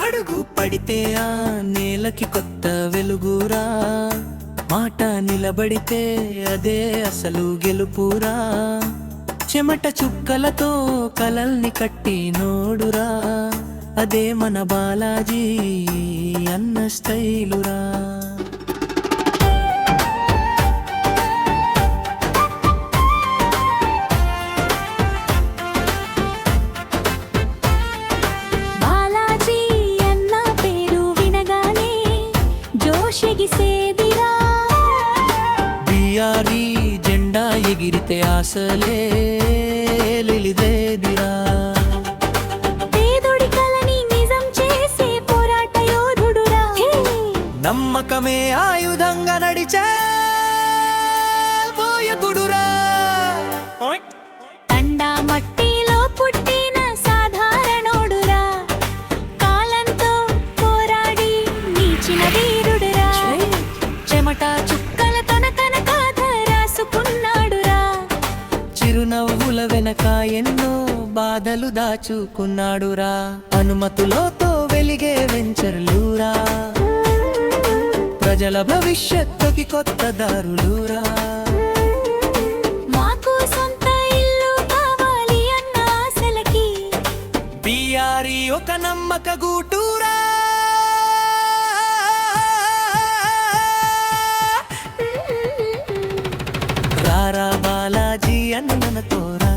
అడుగు పడితే ఆ నేలకి కొత్త వెలుగురా, మాట నిలబడితే అదే అసలు గెలుపురా, చెమట చుక్కలతో కలల్ని కట్టి నోడురా, అదే మన బాలాజీ అన్న స్టైలురా. బాలాజీ అన్న పేరు వినగానే జోషెగిసేదిరా, బిఆర్ఈ జెండా ఎగిరితే ఆశలే లిలిదేదిరా, పేదోడి కలని నిజం చేసే పోరాట యోధుడురా. నమ్మకమే ఆయుధంగా నడిచే బోయకుడురా. తండా మట్టిలో పుట్టిన సాధారణోడురా, కాలంతో పోరాడి నిలిచిన వీరుడురా, చెమట చుక్కల తన కథ రాసుకున్నాడురా, చిరునవ్వుల వెనక ఎన్నో బాధలు దాచుకున్నాడురా, అనుమతులతో వెలిగే వెంచర్లురా, ప్రజల భవిష్యత్తుకి కొత్త దారులురా. మాకు సొంత ఇల్లు కావాలి అన్న ఆశలకి బిఆర్ఈ ఒక నమ్మక గూటూరా. రారా బాలాజీ అన్న తోరా,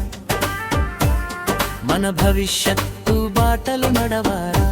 మన భవిష్యత్తు బాటలు నడవారా.